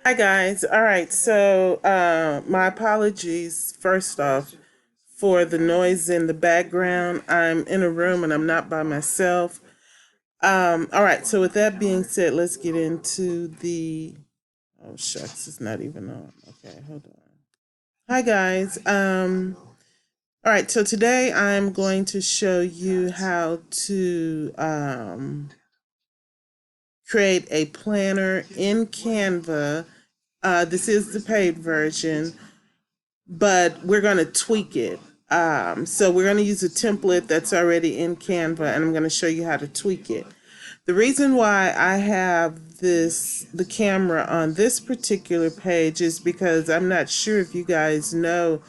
Hi guys. All right. So my apologies first off for the noise in the background. I'm in a room and I'm not by myself. All right. So with that being said, let's get into the. Oh shucks, it's not even on. Okay, hold on. Hi guys. All right. So today I'm going to show you how to create a planner in Canva. This is the paid version, but we're going to tweak it. So we're going to use a template that's already in Canva, and I'm going to show you how to tweak it. The reason why I have the camera on this particular page is because I'm not sure if you guys know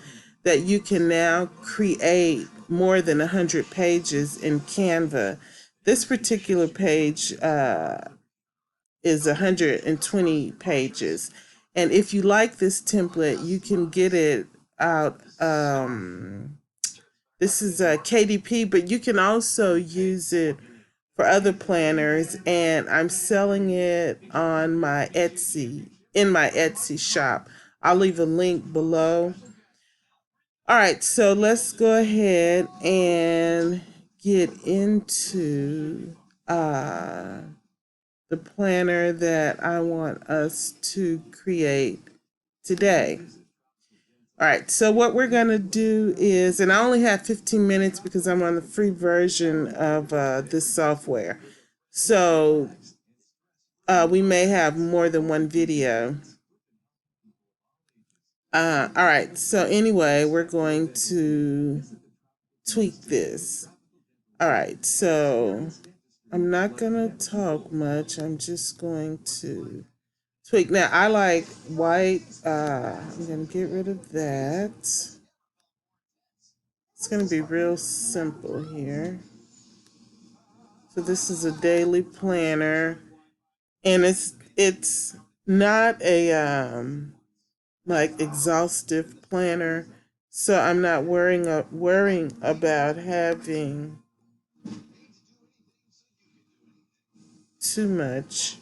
that you can now create more than 100 pages in Canva. This particular page is 120 pages. And if you like this template, you can get it out. This is a KDP, but you can also use it for other planners. And I'm selling it on my Etsy, in my Etsy shop. I'll leave a link below. All right, so let's go ahead and get into the planner that I want us to create today. All right, so what we're going to do is, and I only have 15 minutes because I'm on the free version of this software. So we may have more than one video. All right, so anyway, we're going to tweak this. All right, so I'm not going to talk much. I'm just going to tweak. Now I like white. I'm gonna get rid of that. It's gonna be real simple here. So this is a daily planner, and it's not a like exhaustive planner. So I'm not worrying about having too much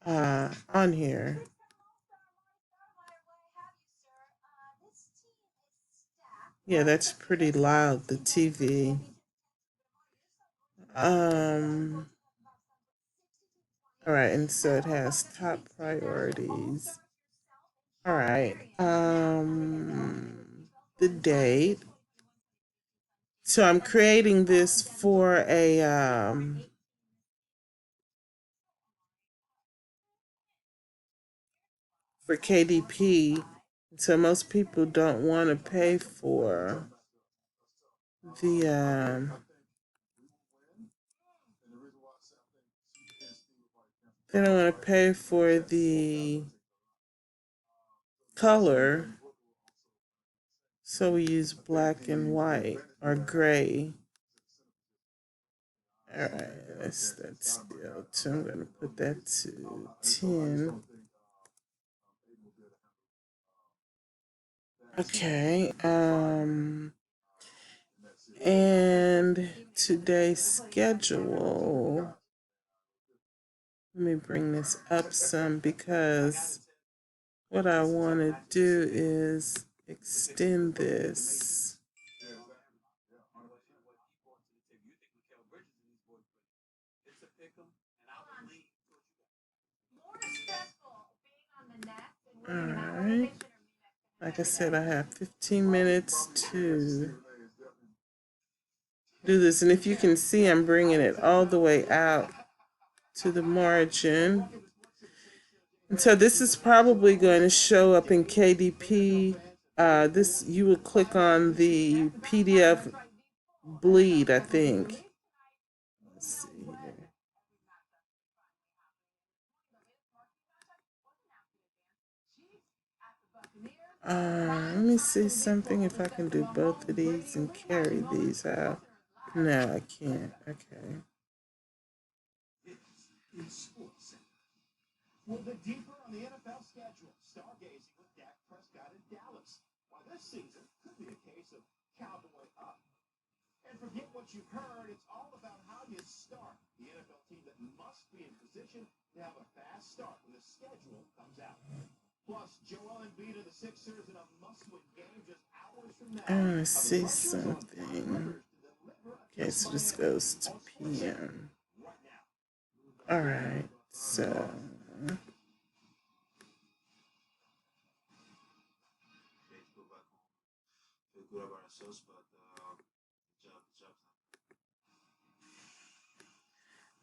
on here. Yeah, that's pretty loud. The TV. Um, all right, and so it has top priorities. All right. The date. So I'm creating this for KDP. So most people don't want to pay for the they don't want to pay for the color. So we use black and white or gray. All right, that's still two. I'm gonna put that to 10. Okay. And today's schedule. Let me bring this up some because what I want to do is extend this. All right. Like I said, I have 15 minutes to do this. And if you can see, I'm bringing it all the way out to the margin. And so this is probably going to show up in KDP. This you will click on the PDF bleed, I think. Let's see here. Let me see something if I can do both of these and carry these out. No, I can't. Okay. I want to see something. Okay, so this goes to PM. All right, so.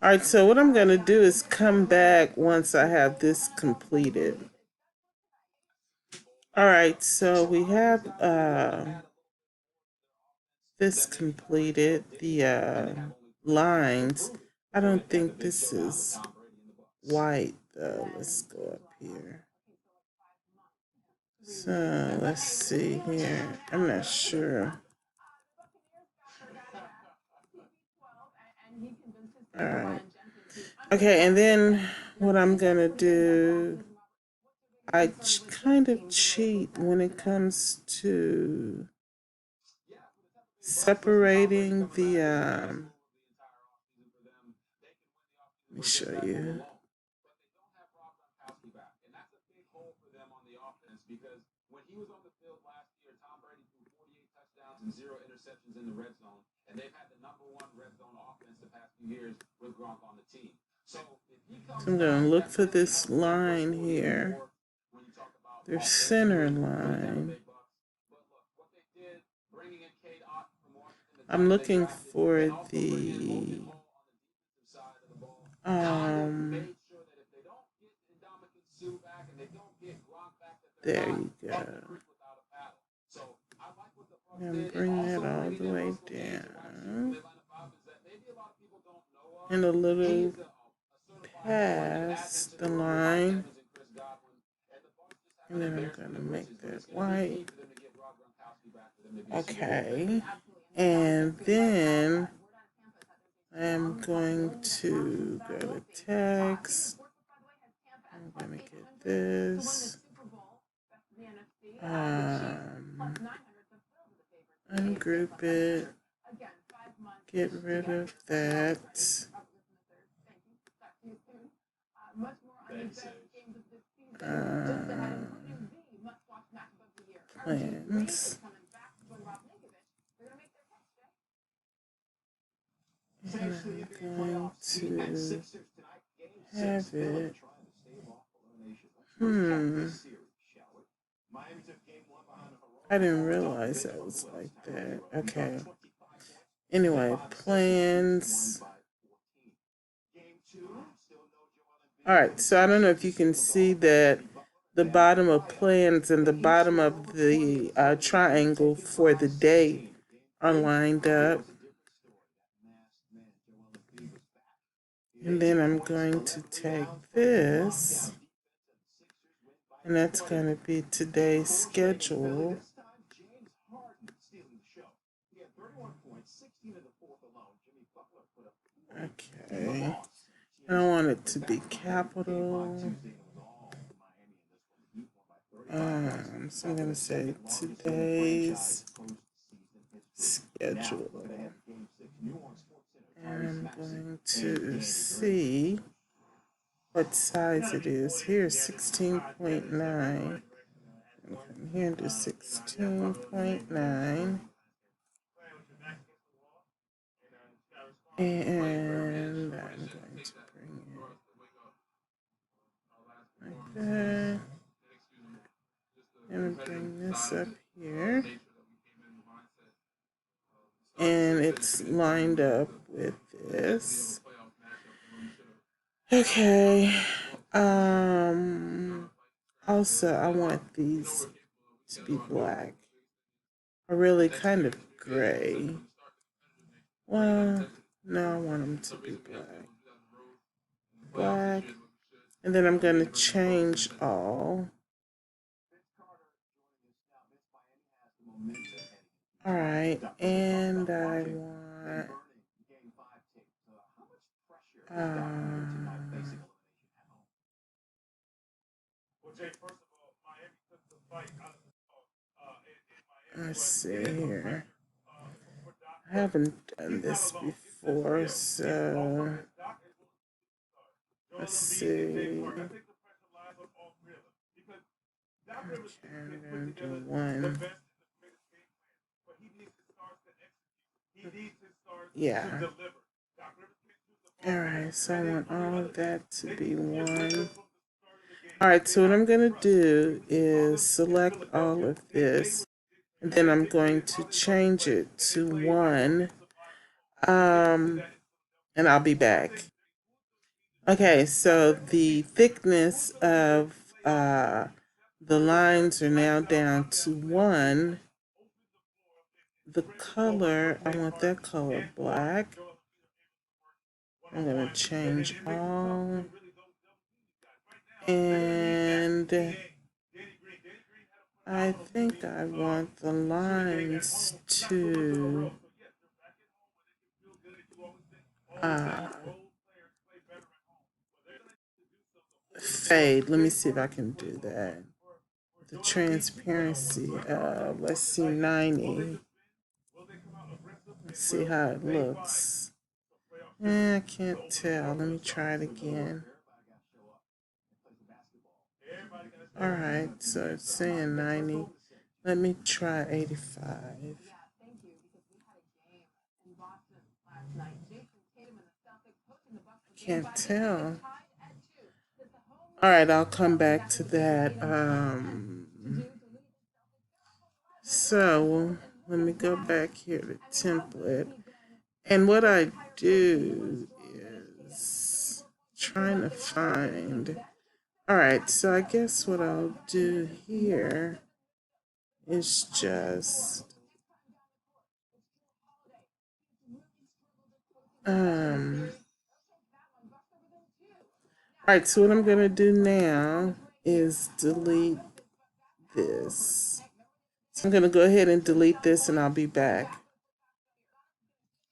All right, so what I'm going to do is come back once I have this completed. All right, so we have this completed, the lines. I don't think this is white though. Let's go up here. So let's see here. I'm not sure. All right. Okay, and then what I'm gonna do, I kind of cheat when it comes to separating the. Let me show you. So I'm going to look for this line here, their center line. I'm looking for the there you go. And bring that all the way down. And a little past the line. And then I'm going to make that white. Okay. And then I'm going to go to text. I'm going to get this. Ungroup it. Get rid of that. Plans. And I'm going to have it. I didn't realize that was like that. Okay. Anyway, plans. All right, so I don't know if you can see that the bottom of plans and the bottom of the triangle for the day are lined up. And then I'm going to take this, and that's going to be today's schedule. Okay. I don't want it to be capital. So I'm going to say today's schedule. And I'm going to see what size it is. Here's 16.9. Come here and do 16.9. And I'm going to bring it like that. And bring this up here. And it's lined up with this. Okay. Also, I want these to be black. Or really kind of gray. Well, no, I want them to be black. Black. And then I'm going to change all. All right. And I want... let's see here. I haven't done this before, so let's see. Okay, I'm gonna do one. Yeah. Alright, so I want all of that to be one. Alright, so what I'm gonna do is select all of this, and then I'm going to change it to one. And I'll be back. Okay, so the thickness of the lines are now down to one. The color, I want that color black. I'm going to change all. And I think I want the lines to fade. Let me see if I can do that. The transparency, let's see, 90. Let's see how it looks. I can't tell. Let me try it again. Alright, so it's saying 90. Let me try 85. Can't tell. Alright, I'll come back to that. So, let me go back here to template. And what I do is trying to find. Alright, so I guess what I'll do here is just alright, so what I'm gonna do now is delete this. So I'm gonna go ahead and delete this and I'll be back.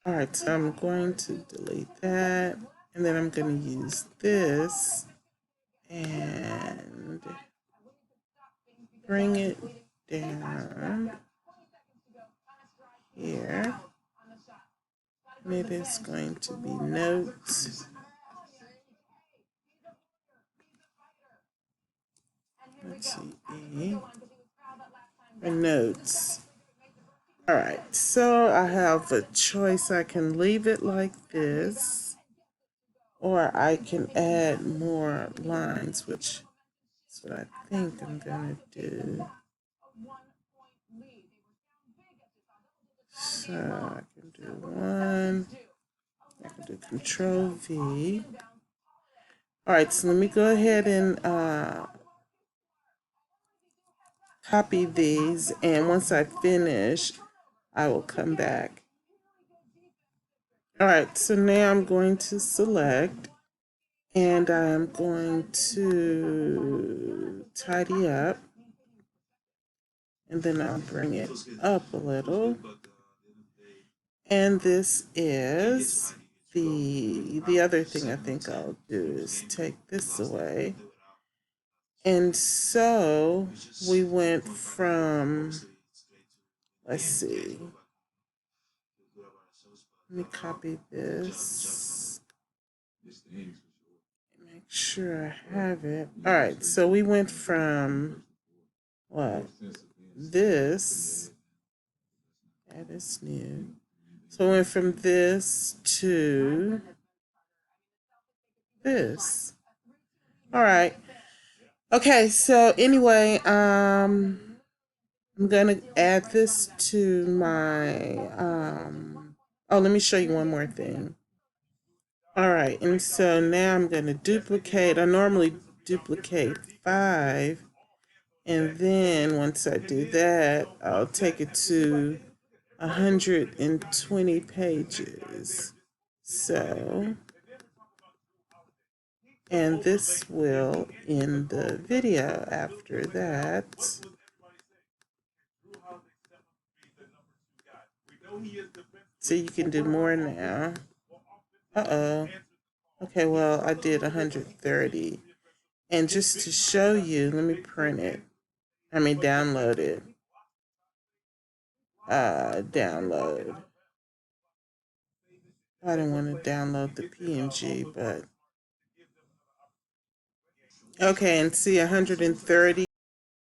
Alright, so I'm going to delete that and then I'm gonna use this and bring it down here. And it is going to be notes. Let's see, E. And notes. Alright, so I have a choice. I can leave it like this, or I can add more lines, which is what I think I'm gonna do. So I can do one, I can do Control V. Alright, so let me go ahead and copy these, and once I finish, I will come back. Alright, so now I'm going to select, and I'm going to tidy up, and then I'll bring it up a little. And this is the other thing I think I'll do is take this away. And so we went from, let's see, let me copy this. Make sure I have it. All right, so we went from what? This. That is new. So we went from this to this. All right. Okay, so anyway, I'm gonna add this to my oh, let me show you one more thing. All right, and so now I'm gonna duplicate. I normally duplicate 5, and then once I do that, I'll take it to 120 pages. So, and this will end the video after that. So you can do more now. Uh-oh. Okay, well, I did 130. And just to show you, let me print it. I mean, download it. Download. I didn't want to download the PNG, but okay, and see 130